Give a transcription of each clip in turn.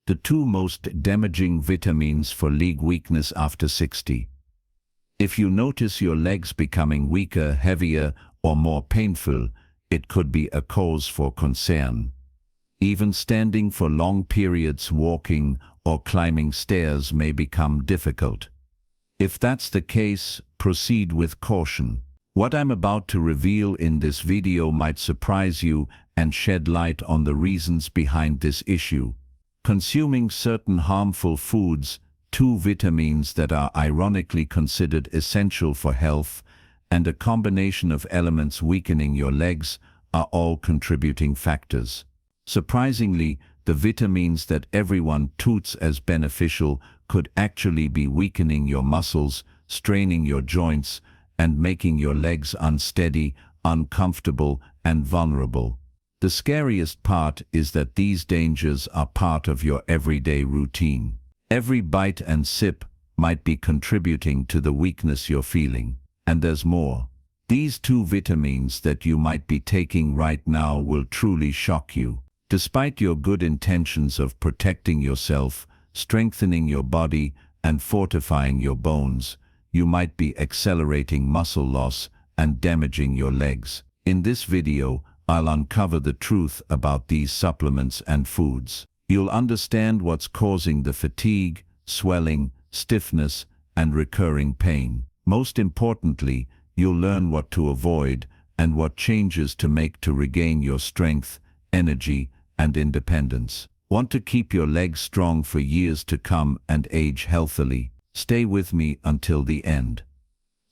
The two most damaging vitamins for leg weakness after 60. If you notice your legs becoming weaker, heavier, or more painful, it could be a cause for concern. Even standing for long periods, walking or climbing stairs may become difficult. If that's the case, proceed with caution. What I'm about to reveal in this video might surprise you and shed light on the reasons behind this issue. Consuming certain harmful foods, two vitamins that are ironically considered essential for health, and a combination of elements weakening your legs are all contributing factors. Surprisingly, the vitamins that everyone touts as beneficial could actually be weakening your muscles, straining your joints, and making your legs unsteady, uncomfortable, and vulnerable. The scariest part is that these dangers are part of your everyday routine. Every bite and sip might be contributing to the weakness you're feeling. And there's more. These two vitamins that you might be taking right now will truly shock you. Despite your good intentions of protecting yourself, strengthening your body, and fortifying your bones, you might be accelerating muscle loss and damaging your legs. In this video, I'll uncover the truth about these supplements and foods. You'll understand what's causing the fatigue, swelling, stiffness, and recurring pain. Most importantly, you'll learn what to avoid and what changes to make to regain your strength, energy, and independence. Want to keep your legs strong for years to come and age healthily? Stay with me until the end.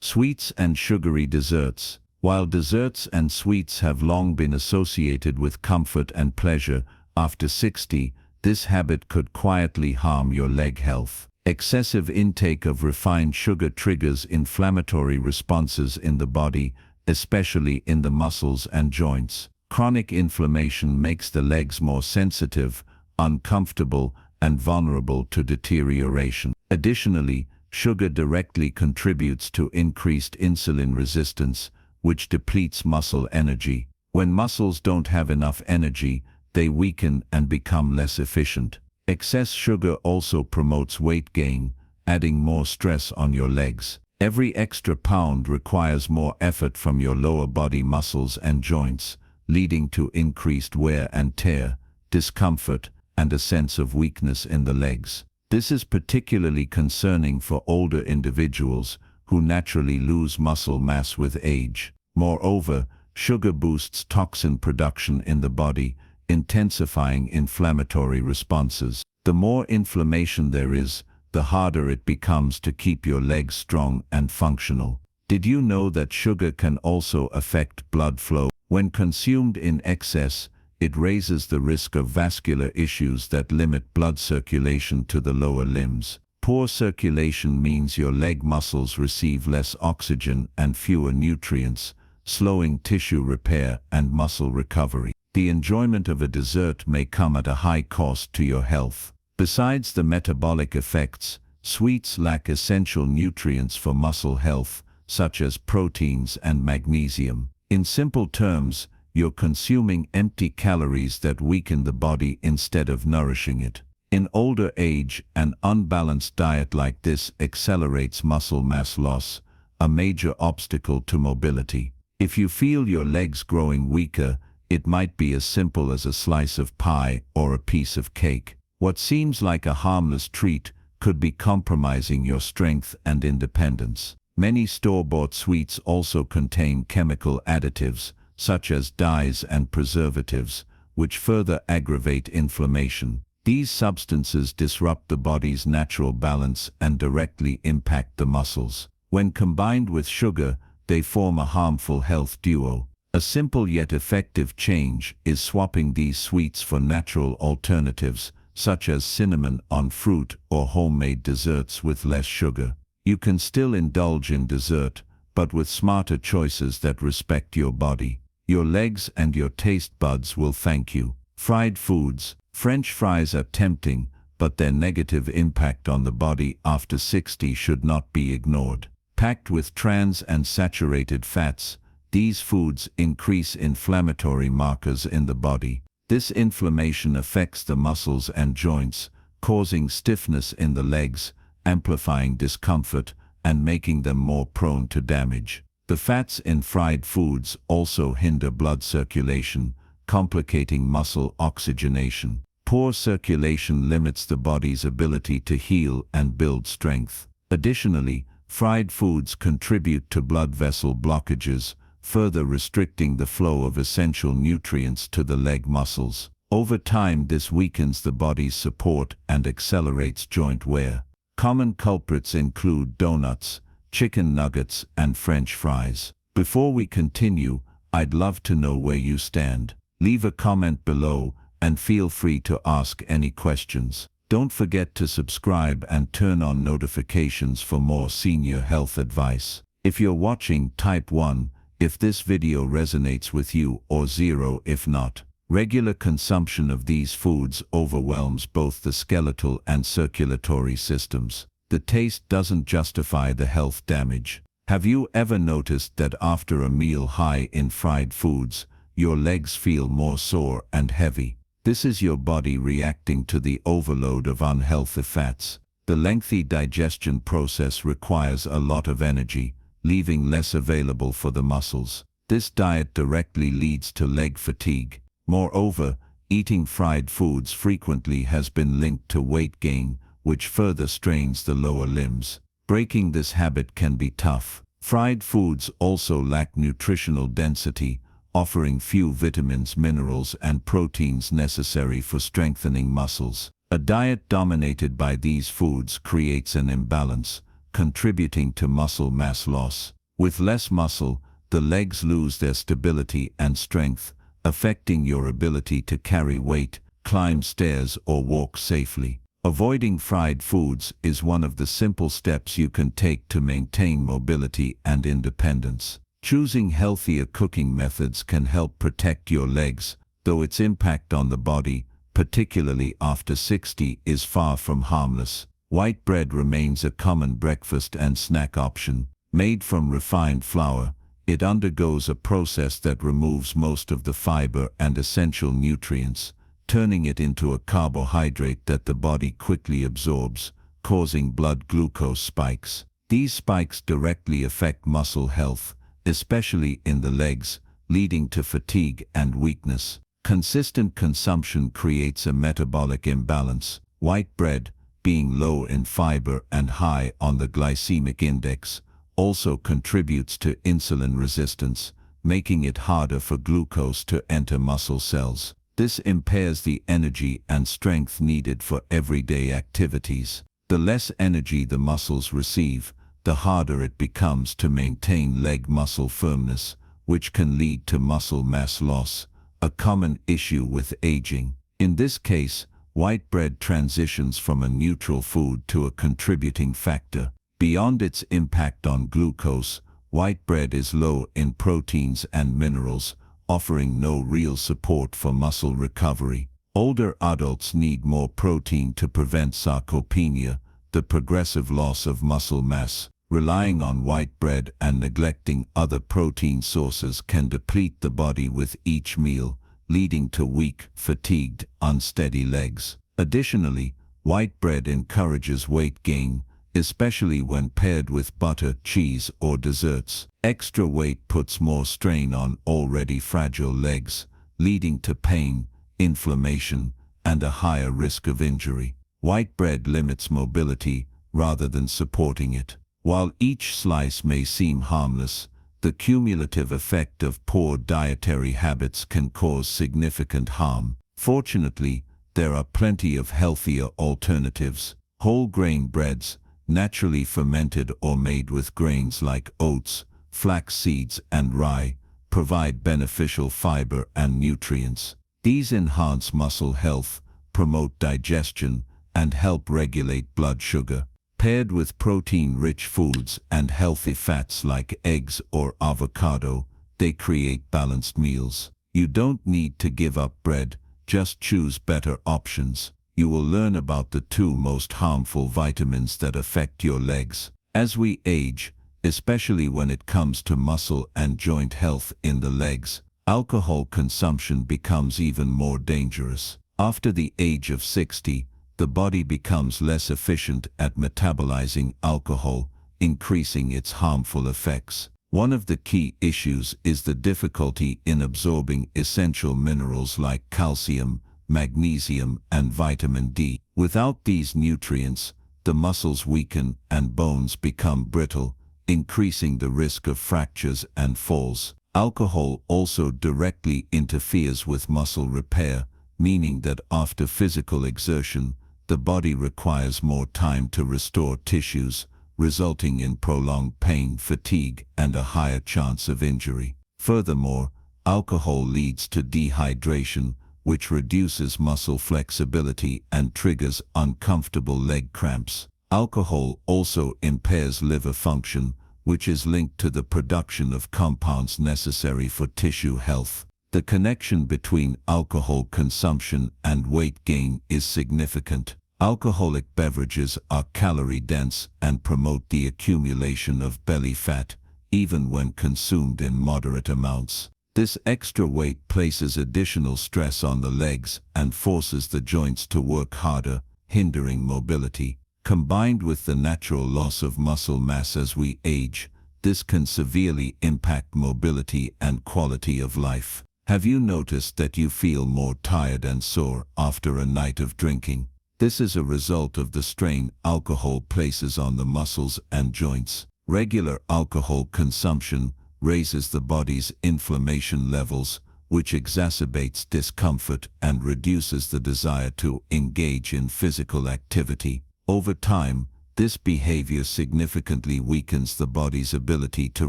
Sweets and sugary desserts. While desserts and sweets have long been associated with comfort and pleasure, after 60, this habit could quietly harm your leg health. Excessive intake of refined sugar triggers inflammatory responses in the body, especially in the muscles and joints. Chronic inflammation makes the legs more sensitive, uncomfortable, and vulnerable to deterioration. Additionally, sugar directly contributes to increased insulin resistance, which depletes muscle energy. When muscles don't have enough energy, they weaken and become less efficient. Excess sugar also promotes weight gain, adding more stress on your legs. Every extra pound requires more effort from your lower body muscles and joints, leading to increased wear and tear, discomfort, and a sense of weakness in the legs. This is particularly concerning for older individuals who naturally lose muscle mass with age. Moreover, sugar boosts toxin production in the body, intensifying inflammatory responses. The more inflammation there is, the harder it becomes to keep your legs strong and functional. Did you know that sugar can also affect blood flow? When consumed in excess, it raises the risk of vascular issues that limit blood circulation to the lower limbs. Poor circulation means your leg muscles receive less oxygen and fewer nutrients, slowing tissue repair and muscle recovery. The enjoyment of a dessert may come at a high cost to your health. Besides the metabolic effects, sweets lack essential nutrients for muscle health, such as proteins and magnesium. In simple terms, you're consuming empty calories that weaken the body instead of nourishing it. In older age, an unbalanced diet like this accelerates muscle mass loss, a major obstacle to mobility. If you feel your legs growing weaker, it might be as simple as a slice of pie or a piece of cake. What seems like a harmless treat could be compromising your strength and independence. Many store-bought sweets also contain chemical additives, such as dyes and preservatives, which further aggravate inflammation. These substances disrupt the body's natural balance and directly impact the muscles. When combined with sugar, they form a harmful health duo. A simple yet effective change is swapping these sweets for natural alternatives, such as cinnamon on fruit or homemade desserts with less sugar. You can still indulge in dessert, but with smarter choices that respect your body. Your legs and your taste buds will thank you. Fried foods. French fries are tempting, but their negative impact on the body after 60 should not be ignored. Packed with trans and saturated fats, these foods increase inflammatory markers in the body. This inflammation affects the muscles and joints, causing stiffness in the legs, amplifying discomfort, and making them more prone to damage. The fats in fried foods also hinder blood circulation, complicating muscle oxygenation. Poor circulation limits the body's ability to heal and build strength. Additionally, fried foods contribute to blood vessel blockages, further restricting the flow of essential nutrients to the leg muscles. Over time, this weakens the body's support and accelerates joint wear. Common culprits include donuts, chicken nuggets, and French fries. Before we continue, I'd love to know where you stand. Leave a comment below and feel free to ask any questions. Don't forget to subscribe and turn on notifications for more senior health advice. If you're watching, type 1 if this video resonates with you, or 0 if not. Regular consumption of these foods overwhelms both the skeletal and circulatory systems. The taste doesn't justify the health damage. Have you ever noticed that after a meal high in fried foods, your legs feel more sore and heavy? This is your body reacting to the overload of unhealthy fats. The lengthy digestion process requires a lot of energy, leaving less available for the muscles. This diet directly leads to leg fatigue. Moreover, eating fried foods frequently has been linked to weight gain, which further strains the lower limbs. Breaking this habit can be tough. Fried foods also lack nutritional density, offering few vitamins, minerals, and proteins necessary for strengthening muscles. A diet dominated by these foods creates an imbalance, contributing to muscle mass loss. With less muscle, the legs lose their stability and strength, affecting your ability to carry weight, climb stairs, or walk safely. Avoiding fried foods is one of the simple steps you can take to maintain mobility and independence. Choosing healthier cooking methods can help protect your legs, though its impact on the body, particularly after 60, is far from harmless. White bread remains a common breakfast and snack option. Made from refined flour, it undergoes a process that removes most of the fiber and essential nutrients, turning it into a carbohydrate that the body quickly absorbs, causing blood glucose spikes. These spikes directly affect muscle health, especially in the legs, leading to fatigue and weakness. Consistent consumption creates a metabolic imbalance. White bread, being low in fiber and high on the glycemic index, also contributes to insulin resistance, making it harder for glucose to enter muscle cells. This impairs the energy and strength needed for everyday activities. The less energy the muscles receive, the harder it becomes to maintain leg muscle firmness, which can lead to muscle mass loss, a common issue with aging. In this case, white bread transitions from a neutral food to a contributing factor. Beyond its impact on glucose, white bread is low in proteins and minerals, offering no real support for muscle recovery. Older adults need more protein to prevent sarcopenia, the progressive loss of muscle mass. Relying on white bread and neglecting other protein sources can deplete the body with each meal, leading to weak, fatigued, unsteady legs. Additionally, white bread encourages weight gain, especially when paired with butter, cheese, or desserts. Extra weight puts more strain on already fragile legs, leading to pain, inflammation, and a higher risk of injury. White bread limits mobility rather than supporting it. While each slice may seem harmless, the cumulative effect of poor dietary habits can cause significant harm. Fortunately, there are plenty of healthier alternatives. Whole grain breads, naturally fermented or made with grains like oats, flax seeds, and rye, provide beneficial fiber and nutrients. These enhance muscle health, promote digestion, and help regulate blood sugar. Paired with protein-rich foods and healthy fats like eggs or avocado, they create balanced meals. You don't need to give up bread, just choose better options. You will learn about the 2 most harmful vitamins that affect your legs. As we age, especially when it comes to muscle and joint health in the legs, alcohol consumption becomes even more dangerous. After the age of 60, the body becomes less efficient at metabolizing alcohol, increasing its harmful effects. One of the key issues is the difficulty in absorbing essential minerals like calcium, magnesium, and vitamin D. Without these nutrients, the muscles weaken and bones become brittle, increasing the risk of fractures and falls. Alcohol also directly interferes with muscle repair, meaning that after physical exertion, the body requires more time to restore tissues, resulting in prolonged pain, fatigue, and a higher chance of injury. Furthermore, alcohol leads to dehydration, which reduces muscle flexibility and triggers uncomfortable leg cramps. Alcohol also impairs liver function, which is linked to the production of compounds necessary for tissue health. The connection between alcohol consumption and weight gain is significant. Alcoholic beverages are calorie-dense and promote the accumulation of belly fat, even when consumed in moderate amounts. This extra weight places additional stress on the legs and forces the joints to work harder, hindering mobility. Combined with the natural loss of muscle mass as we age, this can severely impact mobility and quality of life. Have you noticed that you feel more tired and sore after a night of drinking? This is a result of the strain alcohol places on the muscles and joints. Regular alcohol consumption raises the body's inflammation levels, which exacerbates discomfort and reduces the desire to engage in physical activity. Over time, this behavior significantly weakens the body's ability to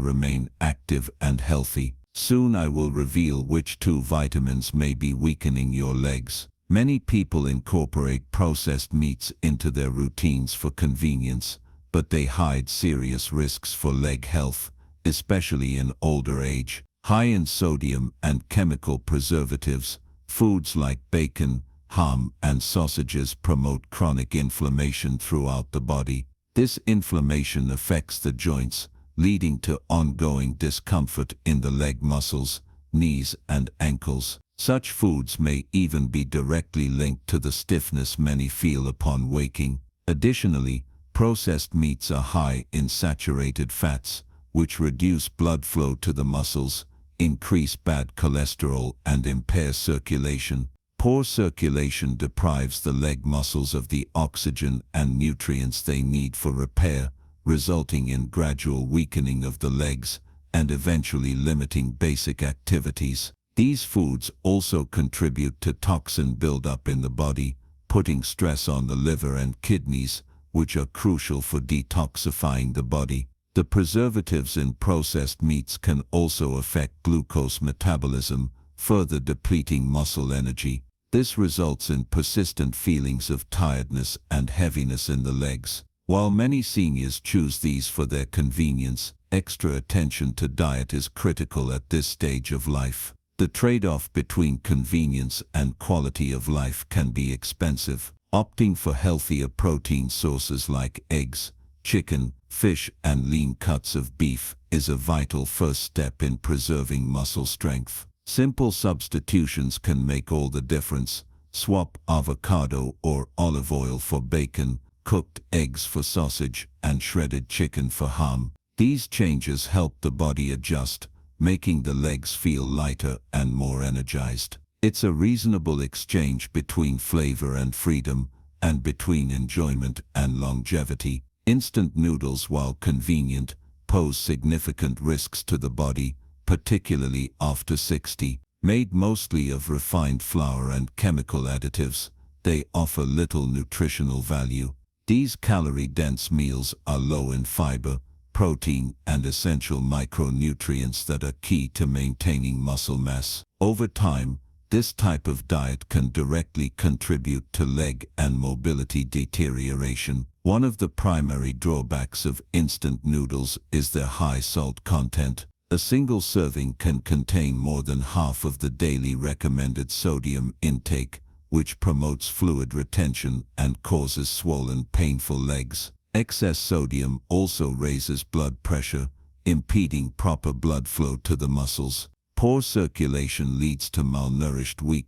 remain active and healthy. Soon I will reveal which two vitamins may be weakening your legs. Many people incorporate processed meats into their routines for convenience, but they hide serious risks for leg health, especially in older age. High in sodium and chemical preservatives, foods like bacon, ham, and sausages promote chronic inflammation throughout the body. This inflammation affects the joints, leading to ongoing discomfort in the leg muscles, knees, and ankles. Such foods may even be directly linked to the stiffness many feel upon waking. Additionally, processed meats are high in saturated fats, which reduce blood flow to the muscles, increase bad cholesterol, and impair circulation. Poor circulation deprives the leg muscles of the oxygen and nutrients they need for repair, resulting in gradual weakening of the legs and eventually limiting basic activities. These foods also contribute to toxin buildup in the body, putting stress on the liver and kidneys, which are crucial for detoxifying the body. The preservatives in processed meats can also affect glucose metabolism, further depleting muscle energy. This results in persistent feelings of tiredness and heaviness in the legs. While many seniors choose these for their convenience, extra attention to diet is critical at this stage of life. The trade-off between convenience and quality of life can be expensive. Opting for healthier protein sources like eggs, chicken, fish, and lean cuts of beef is a vital first step in preserving muscle strength. Simple substitutions can make all the difference. Swap avocado or olive oil for bacon, cooked eggs for sausage, and shredded chicken for ham. These changes help the body adjust, making the legs feel lighter and more energized. It's a reasonable exchange between flavor and freedom, and between enjoyment and longevity. Instant noodles, while convenient, pose significant risks to the body, particularly after 60. Made mostly of refined flour and chemical additives, they offer little nutritional value. These calorie-dense meals are low in fiber, protein, and essential micronutrients that are key to maintaining muscle mass. Over time, this type of diet can directly contribute to leg and mobility deterioration. One of the primary drawbacks of instant noodles is their high salt content. A single serving can contain more than half of the daily recommended sodium intake, which promotes fluid retention and causes swollen, painful legs. Excess sodium also raises blood pressure, impeding proper blood flow to the muscles. Poor circulation leads to malnourished, weak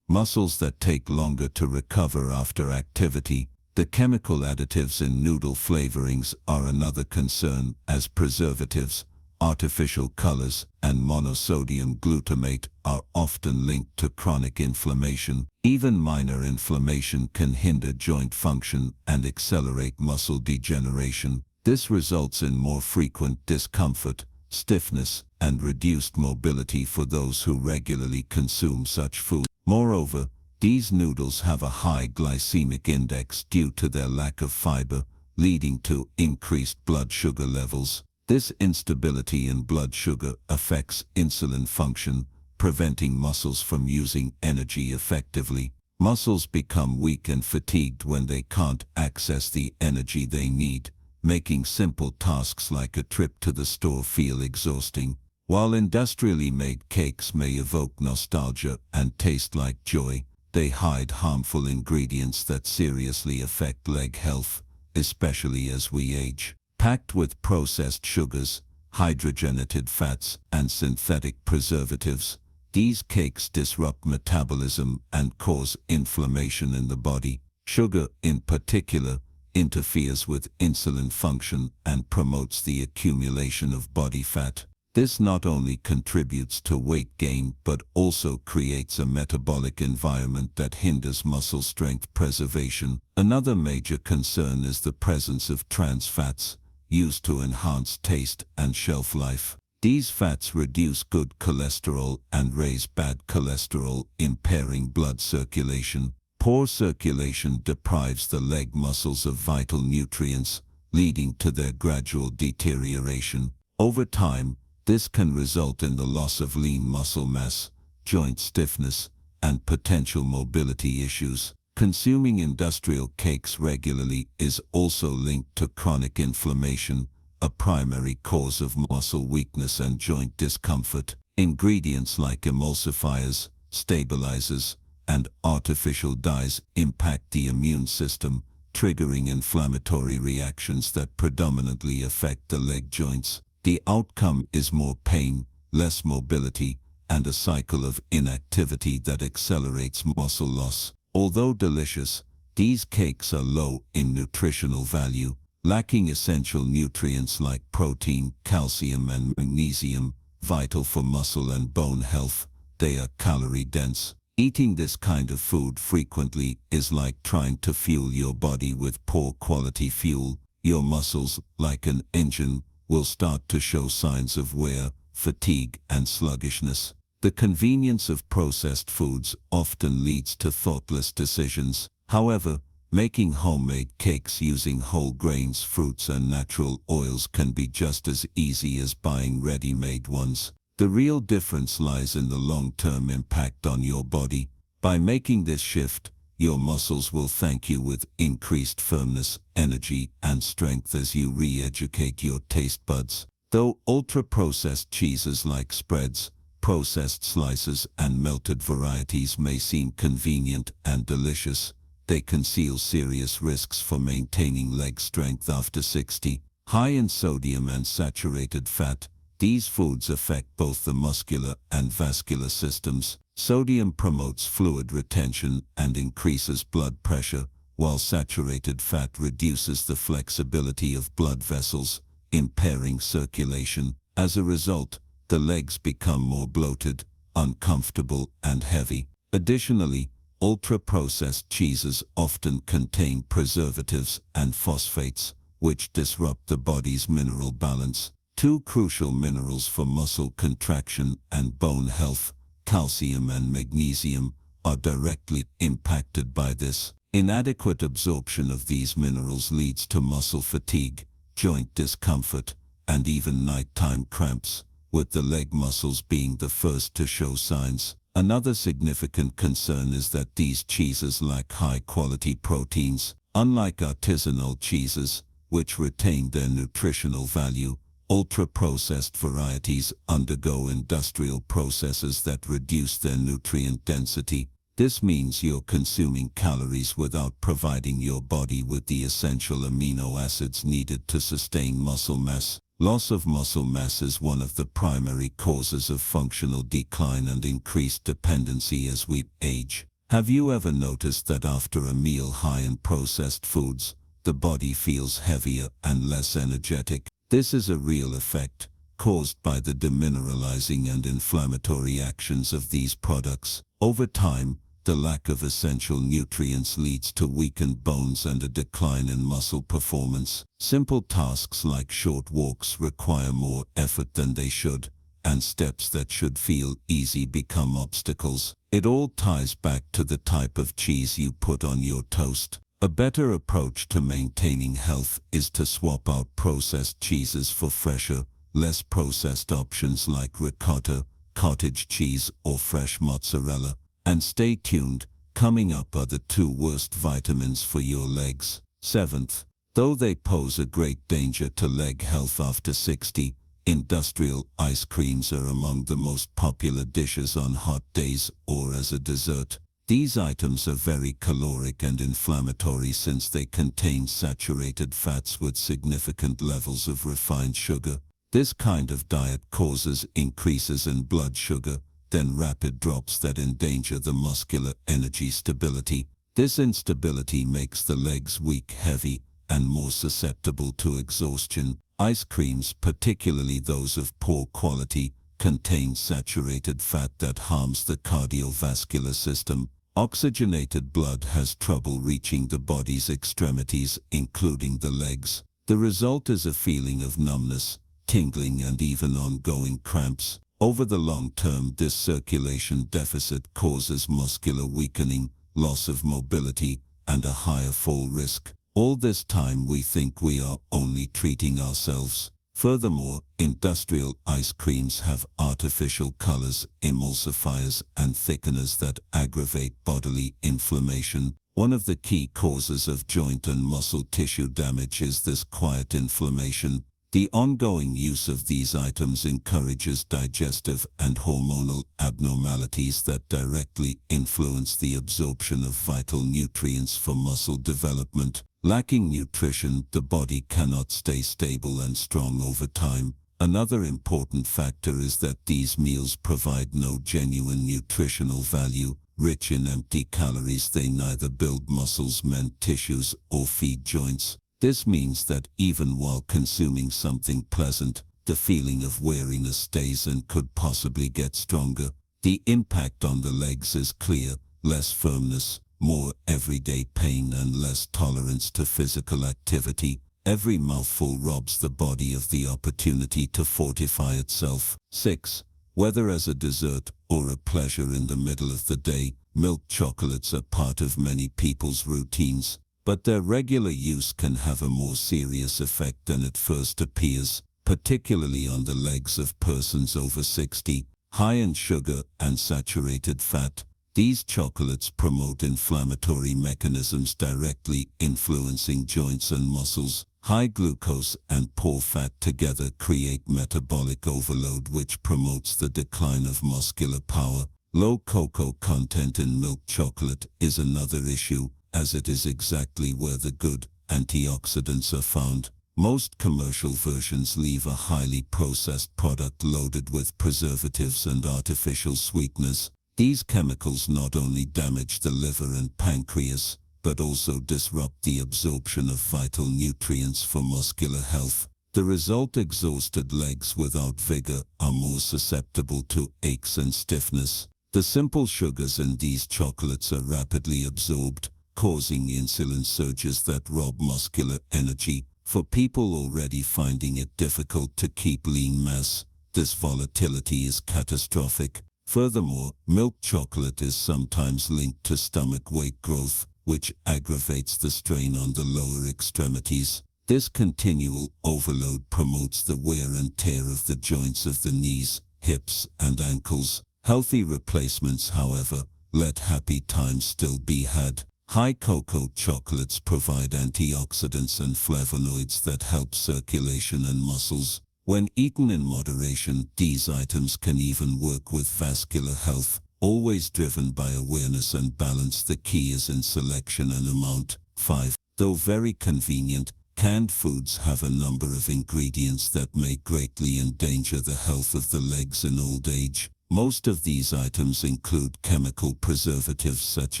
Muscles that take longer to recover after activity. The chemical additives in noodle flavorings are another concern, as preservatives, artificial colors, and monosodium glutamate are often linked to chronic inflammation. Even minor inflammation can hinder joint function and accelerate muscle degeneration. This results in more frequent discomfort, stiffness, and reduced mobility for those who regularly consume such food. Moreover, these noodles have a high glycemic index due to their lack of fiber, leading to increased blood sugar levels. This instability in blood sugar affects insulin function, preventing muscles from using energy effectively. Muscles become weak and fatigued when they can't access the energy they need, making simple tasks like a trip to the store feel exhausting. While industrially made cakes may evoke nostalgia and taste like joy, they hide harmful ingredients that seriously affect leg health, especially as we age. Packed with processed sugars, hydrogenated fats, and synthetic preservatives, these cakes disrupt metabolism and cause inflammation in the body. Sugar, in particular, interferes with insulin function and promotes the accumulation of body fat. This not only contributes to weight gain but also creates a metabolic environment that hinders muscle strength preservation. Another major concern is the presence of trans fats, used to enhance taste and shelf life. These fats reduce good cholesterol and raise bad cholesterol, impairing blood circulation. Poor circulation deprives the leg muscles of vital nutrients, leading to their gradual deterioration. Over time, this can result in the loss of lean muscle mass, joint stiffness, and potential mobility issues. Consuming industrial cakes regularly is also linked to chronic inflammation, a primary cause of muscle weakness and joint discomfort. Ingredients like emulsifiers, stabilizers, and artificial dyes impact the immune system, triggering inflammatory reactions that predominantly affect the leg joints. The outcome is more pain, less mobility, and a cycle of inactivity that accelerates muscle loss. Although delicious, these cakes are low in nutritional value, lacking essential nutrients like protein, calcium, and magnesium, vital for muscle and bone health. They are calorie-dense. Eating this kind of food frequently is like trying to fuel your body with poor quality fuel. Your muscles, like an engine, will start to show signs of wear, fatigue, and sluggishness. The convenience of processed foods often leads to thoughtless decisions. However, making homemade cakes using whole grains, fruits, and natural oils can be just as easy as buying ready-made ones. The real difference lies in the long-term impact on your body. By making this shift, your muscles will thank you with increased firmness, energy, and strength as you re-educate your taste buds. Though ultra-processed cheeses like spreads, processed slices, and melted varieties may seem convenient and delicious, they conceal serious risks for maintaining leg strength after 60. High in sodium and saturated fat, these foods affect both the muscular and vascular systems. Sodium promotes fluid retention and increases blood pressure, while saturated fat reduces the flexibility of blood vessels, impairing circulation. As a result, the legs become more bloated, uncomfortable, and heavy. Additionally, ultra-processed cheeses often contain preservatives and phosphates, which disrupt the body's mineral balance. Two crucial minerals for muscle contraction and bone health, calcium and magnesium, are directly impacted by this. Inadequate absorption of these minerals leads to muscle fatigue, joint discomfort, and even nighttime cramps, with the leg muscles being the first to show signs. Another significant concern is that these cheeses lack high-quality proteins. Unlike artisanal cheeses, which retain their nutritional value, ultra-processed varieties undergo industrial processes that reduce their nutrient density. This means you're consuming calories without providing your body with the essential amino acids needed to sustain muscle mass. Loss of muscle mass is one of the primary causes of functional decline and increased dependency as we age. Have you ever noticed that after a meal high in processed foods, the body feels heavier and less energetic? This is a real effect caused by the demineralizing and inflammatory actions of these products. Over time, the lack of essential nutrients leads to weakened bones and a decline in muscle performance. Simple tasks like short walks require more effort than they should, and steps that should feel easy become obstacles. It all ties back to the type of cheese you put on your toast. A better approach to maintaining health is to swap out processed cheeses for fresher, less processed options like ricotta, cottage cheese, or fresh mozzarella. And stay tuned, coming up are the 2 worst vitamins for your legs. 7th, though they pose a great danger to leg health after 60, industrial ice creams are among the most popular dishes on hot days or as a dessert. These items are very caloric and inflammatory since they contain saturated fats with significant levels of refined sugar. This kind of diet causes increases in blood sugar, then rapid drops that endanger the muscular energy stability. This instability makes the legs weak, heavy, and more susceptible to exhaustion. Ice creams, particularly those of poor quality, contain saturated fat that harms the cardiovascular system. Oxygenated blood has trouble reaching the body's extremities, including the legs. The result is a feeling of numbness, tingling, and even ongoing cramps. Over the long term, this circulation deficit causes muscular weakening, loss of mobility, and a higher fall risk. All this time we think we are only treating ourselves. Furthermore, industrial ice creams have artificial colors, emulsifiers, and thickeners that aggravate bodily inflammation. One of the key causes of joint and muscle tissue damage is this quiet inflammation. The ongoing use of these items encourages digestive and hormonal abnormalities that directly influence the absorption of vital nutrients for muscle development. Lacking nutrition, the body cannot stay stable and strong over time. Another important factor is that these meals provide no genuine nutritional value. Rich in empty calories, they neither build muscles, mend tissues, or feed joints. This means that even while consuming something pleasant, the feeling of weariness stays and could possibly get stronger. The impact on the legs is clear: less firmness, more everyday pain, and less tolerance to physical activity. Every mouthful robs the body of the opportunity to fortify itself. 6. Whether as a dessert or a pleasure in the middle of the day, milk chocolates are part of many people's routines. But their regular use can have a more serious effect than it first appears, particularly on the legs of persons over 60. High in sugar and saturated fat, these chocolates promote inflammatory mechanisms directly influencing joints and muscles. High glucose and poor fat together create metabolic overload, which promotes the decline of muscular power. Low cocoa content in milk chocolate is another issue, as it is exactly where the good antioxidants are found. Most commercial versions leave a highly processed product loaded with preservatives and artificial sweeteners. These chemicals not only damage the liver and pancreas, but also disrupt the absorption of vital nutrients for muscular health. The result: exhausted legs without vigor are more susceptible to aches and stiffness. The simple sugars in these chocolates are rapidly absorbed, causing insulin surges that rob muscular energy. For people already finding it difficult to keep lean mass, this volatility is catastrophic. Furthermore, milk chocolate is sometimes linked to stomach weight growth, which aggravates the strain on the lower extremities. This continual overload promotes the wear and tear of the joints of the knees, hips, and ankles. Healthy replacements, however, let happy times still be had. High cocoa chocolates provide antioxidants and flavonoids that help circulation and muscles. When eaten in moderation, these items can even work with vascular health. Always driven by awareness and balance, the key is in selection and amount. 5. Though very convenient, canned foods have a number of ingredients that may greatly endanger the health of the legs in old age. Most of these items include chemical preservatives such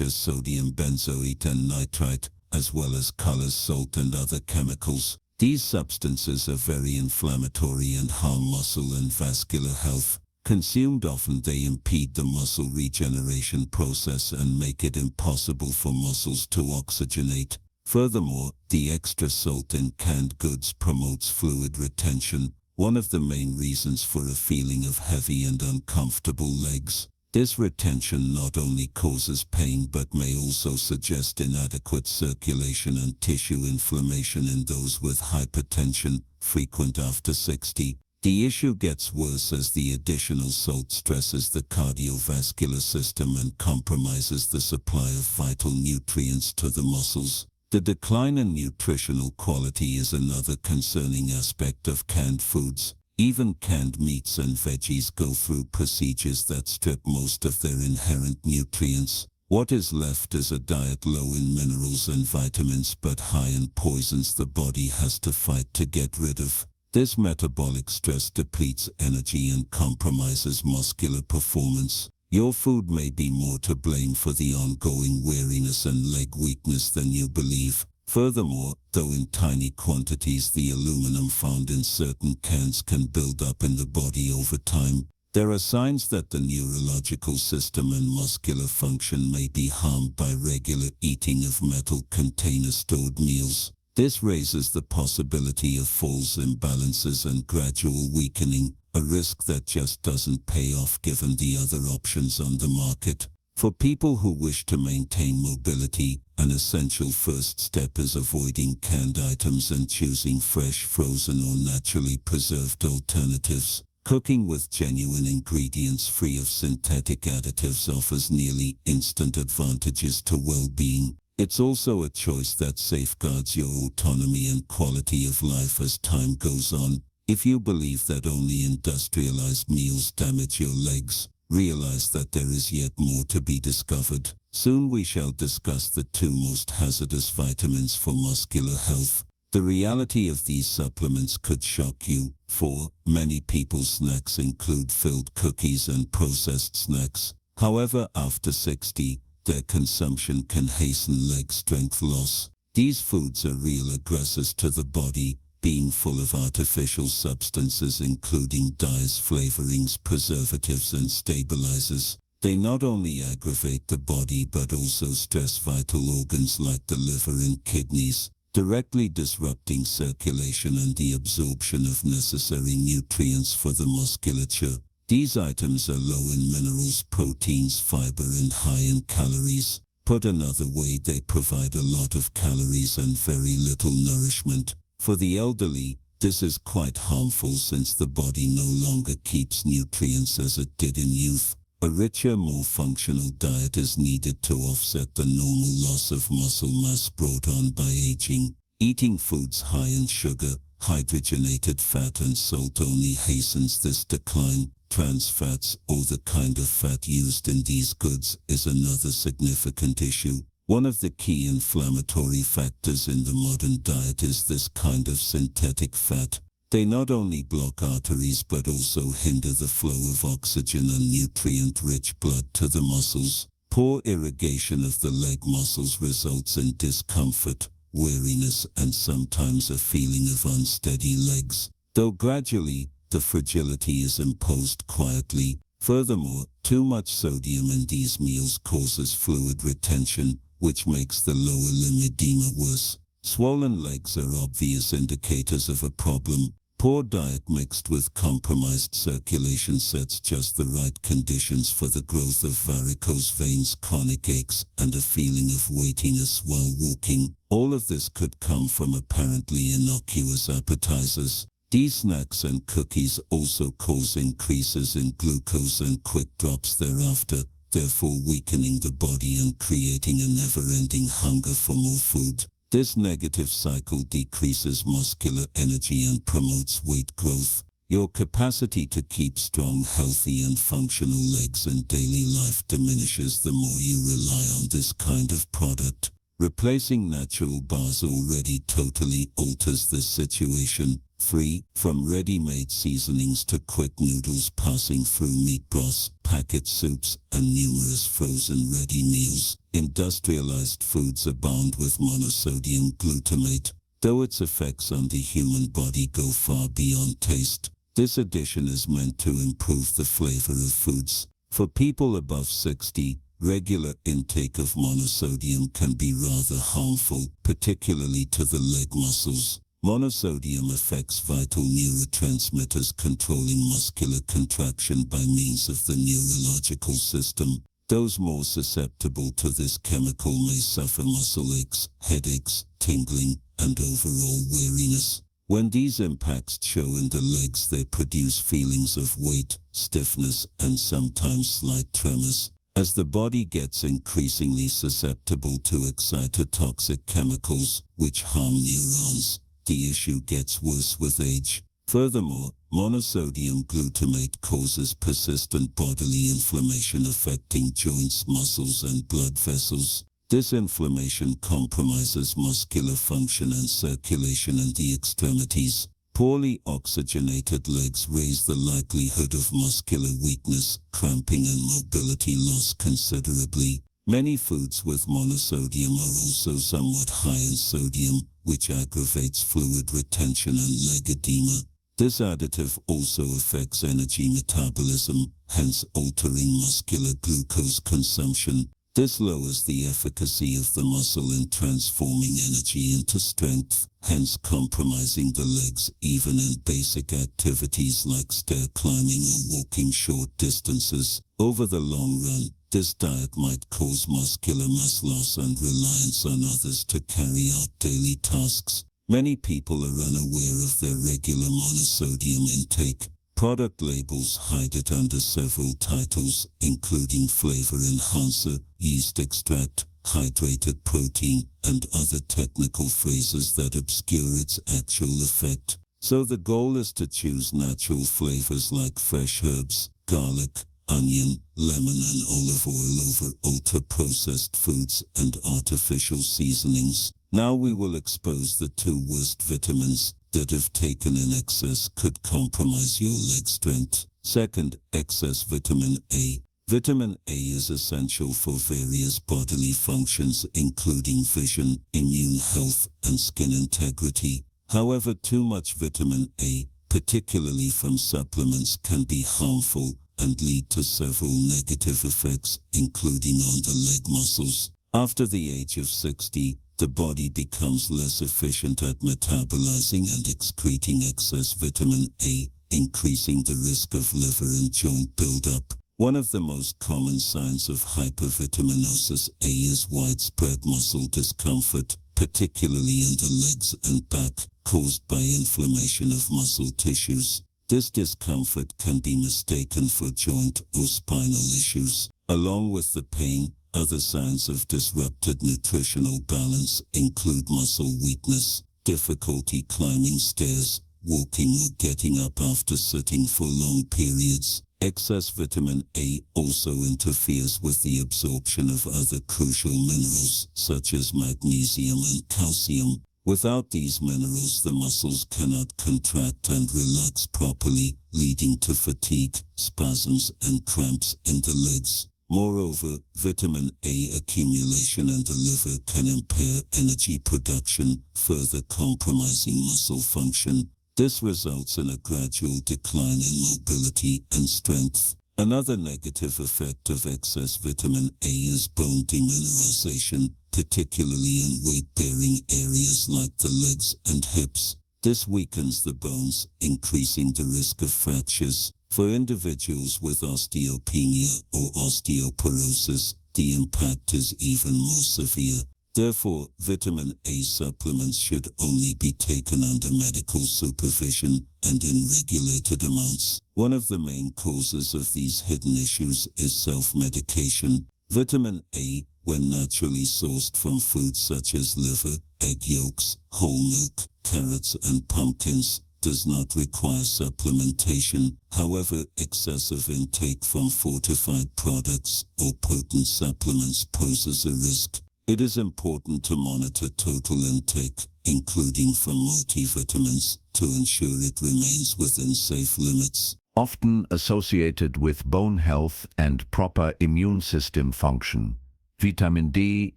as sodium benzoate and nitrite, as well as colors, salt and other chemicals. These substances are very inflammatory and harm muscle and vascular health. Consumed often, they impede the muscle regeneration process and make it impossible for muscles to oxygenate. Furthermore, the extra salt in canned goods promotes fluid retention, one of the main reasons for a feeling of heavy and uncomfortable legs. This retention not only causes pain but may also suggest inadequate circulation and tissue inflammation in those with hypertension, frequent after 60. The issue gets worse as the additional salt stresses the cardiovascular system and compromises the supply of vital nutrients to the muscles. The decline in nutritional quality is another concerning aspect of canned foods. Even canned meats and veggies go through procedures that strip most of their inherent nutrients. What is left is a diet low in minerals and vitamins but high in poisons the body has to fight to get rid of. This metabolic stress depletes energy and compromises muscular performance. Your food may be more to blame for the ongoing weariness and leg weakness than you believe. Furthermore, though in tiny quantities, the aluminum found in certain cans can build up in the body over time. There are signs that the neurological system and muscular function may be harmed by regular eating of metal container stored meals. This raises the possibility of falls, imbalances and gradual weakening, a risk that just doesn't pay off given the other options on the market. For people who wish to maintain mobility, an essential first step is avoiding canned items and choosing fresh, frozen or naturally preserved alternatives. Cooking with genuine ingredients free of synthetic additives offers nearly instant advantages to well-being. It's also a choice that safeguards your autonomy and quality of life as time goes on. If you believe that only industrialized meals damage your legs, realize that there is yet more to be discovered. Soon we shall discuss the two most hazardous vitamins for muscular health. The reality of these supplements could shock you. For many people, snacks include filled cookies and processed snacks. However, after 60, their consumption can hasten leg strength loss. These foods are real aggressors to the body, being full of artificial substances including dyes, flavorings, preservatives and stabilizers. They not only aggravate the body but also stress vital organs like the liver and kidneys, directly disrupting circulation and the absorption of necessary nutrients for the musculature. These items are low in minerals, proteins, fiber and high in calories. Put another way, they provide a lot of calories and very little nourishment. For the elderly, this is quite harmful since the body no longer keeps nutrients as it did in youth. A richer, more functional diet is needed to offset the normal loss of muscle mass brought on by aging. Eating foods high in sugar, hydrogenated fat and salt only hastens this decline. Trans fats, or the kind of fat used in these goods, is another significant issue. One of the key inflammatory factors in the modern diet is this kind of synthetic fat. They not only block arteries but also hinder the flow of oxygen and nutrient-rich blood to the muscles. Poor irrigation of the leg muscles results in discomfort, weariness and sometimes a feeling of unsteady legs. Though gradually, the fragility is imposed quietly. Furthermore, too much sodium in these meals causes fluid retention, which makes the lower limb edema worse. Swollen legs are obvious indicators of a problem. Poor diet mixed with compromised circulation sets just the right conditions for the growth of varicose veins, chronic aches, and a feeling of weightiness while walking. All of this could come from apparently innocuous appetizers. These snacks and cookies also cause increases in glucose and quick drops thereafter, therefore weakening the body and creating a never-ending hunger for more food. This negative cycle decreases muscular energy and promotes weight growth. Your capacity to keep strong, healthy and functional legs in daily life diminishes the more you rely on this kind of product. Replacing natural bars already totally alters this situation. 3. From ready-made seasonings to quick noodles, passing through meat broths, packet soups, and numerous frozen ready meals, industrialized foods abound with monosodium glutamate. Though its effects on the human body go far beyond taste, this addition is meant to improve the flavor of foods. For people above 60, regular intake of monosodium can be rather harmful, particularly to the leg muscles. Monosodium affects vital neurotransmitters controlling muscular contraction by means of the neurological system. Those more susceptible to this chemical may suffer muscle aches, headaches, tingling, and overall weariness. When these impacts show in the legs, they produce feelings of weight, stiffness, and sometimes slight tremors. As the body gets increasingly susceptible to excitotoxic chemicals, which harm neurons, the issue gets worse with age. Furthermore, monosodium glutamate causes persistent bodily inflammation affecting joints, muscles, and blood vessels. This inflammation compromises muscular function and circulation in the extremities. Poorly oxygenated legs raise the likelihood of muscular weakness, cramping, and mobility loss considerably. Many foods with monosodium are also somewhat high in sodium, which aggravates fluid retention and leg edema. This additive also affects energy metabolism, hence altering muscular glucose consumption. This lowers the efficacy of the muscle in transforming energy into strength, hence compromising the legs even in basic activities like stair climbing or walking short distances. Over the long run, this diet might cause muscular mass loss and reliance on others to carry out daily tasks. Many people are unaware of their regular monosodium intake. Product labels hide it under several titles, including flavor enhancer, yeast extract, hydrated protein, and other technical phrases that obscure its actual effect. So the goal is to choose natural flavors like fresh herbs, garlic, onion, lemon, and olive oil over ultra-processed foods and artificial seasonings. Now we will expose the two worst vitamins that, if taken in excess, could compromise your leg strength. Second, excess vitamin A. Vitamin A is essential for various bodily functions, including vision, immune health, and skin integrity. However, too much vitamin A, particularly from supplements, can be harmful and lead to several negative effects, including on the leg muscles. After the age of 60, the body becomes less efficient at metabolizing and excreting excess vitamin A, increasing the risk of liver and joint buildup. One of the most common signs of hypervitaminosis A is widespread muscle discomfort, particularly in the legs and back, caused by inflammation of muscle tissues. This discomfort can be mistaken for joint or spinal issues. Along with the pain, other signs of disrupted nutritional balance include muscle weakness, difficulty climbing stairs, walking or getting up after sitting for long periods. Excess vitamin A also interferes with the absorption of other crucial minerals such as magnesium and calcium. Without these minerals, the muscles cannot contract and relax properly, leading to fatigue, spasms, and cramps in the legs. Moreover, vitamin A accumulation in the liver can impair energy production, further compromising muscle function. This results in a gradual decline in mobility and strength. Another negative effect of excess vitamin A is bone demineralization, particularly in weight-bearing areas like the legs and hips. This weakens the bones, increasing the risk of fractures. For individuals with osteopenia or osteoporosis, the impact is even more severe. Therefore, vitamin A supplements should only be taken under medical supervision and in regulated amounts. One of the main causes of these hidden issues is self-medication. Vitamin A, when naturally sourced from foods such as liver, egg yolks, whole milk, carrots, and pumpkins, does not require supplementation. However, excessive intake from fortified products or potent supplements poses a risk. It is important to monitor total intake, including from multivitamins, to ensure it remains within safe limits. Often associated with bone health and proper immune system function, vitamin D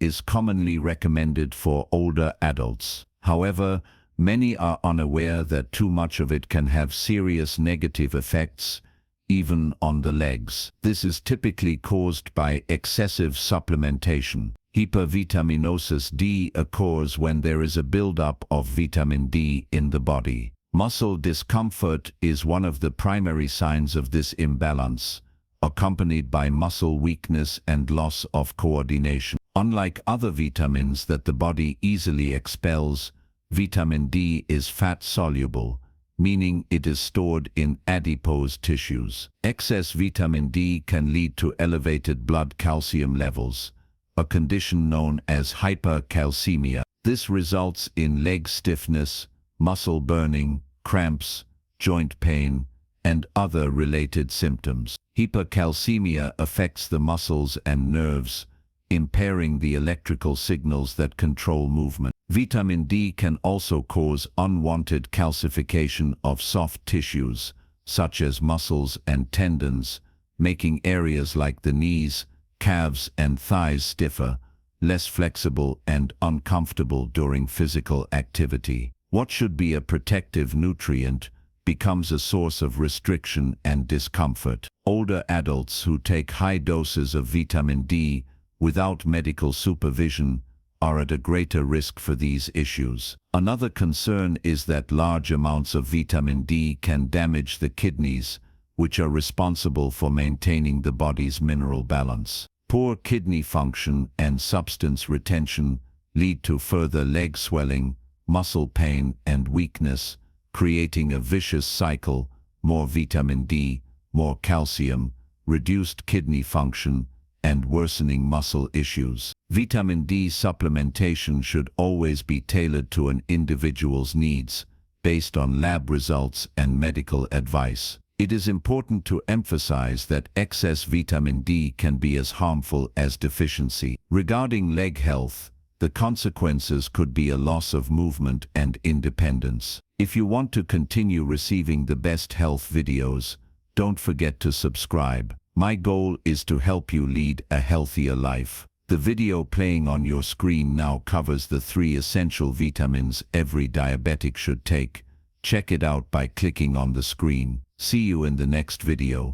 is commonly recommended for older adults. However, many are unaware that too much of it can have serious negative effects, even on the legs. This is typically caused by excessive supplementation. Hypervitaminosis D occurs when there is a buildup of vitamin D in the body. Muscle discomfort is one of the primary signs of this imbalance, accompanied by muscle weakness and loss of coordination. Unlike other vitamins that the body easily expels, vitamin D is fat-soluble, meaning it is stored in adipose tissues. Excess vitamin D can lead to elevated blood calcium levels, a condition known as hypercalcemia. This results in leg stiffness, muscle burning, cramps, joint pain, and other related symptoms. Hypercalcemia affects the muscles and nerves, impairing the electrical signals that control movement. Vitamin D can also cause unwanted calcification of soft tissues, such as muscles and tendons, making areas like the knees, calves, and thighs stiffer, less flexible, and uncomfortable during physical activity. What should be a protective nutrient becomes a source of restriction and discomfort. Older adults who take high doses of vitamin D without medical supervision are at a greater risk for these issues. Another concern is that large amounts of vitamin D can damage the kidneys, which are responsible for maintaining the body's mineral balance. Poor kidney function and substance retention lead to further leg swelling, muscle pain, and weakness, creating a vicious cycle: more vitamin D, more calcium, reduced kidney function, and worsening muscle issues. Vitamin D supplementation should always be tailored to an individual's needs, based on lab results and medical advice. It is important to emphasize that excess vitamin D can be as harmful as deficiency. Regarding leg health, the consequences could be a loss of movement and independence. If you want to continue receiving the best health videos, don't forget to subscribe. My goal is to help you lead a healthier life. The video playing on your screen now covers the 3 essential vitamins every diabetic should take. Check it out by clicking on the screen. See you in the next video.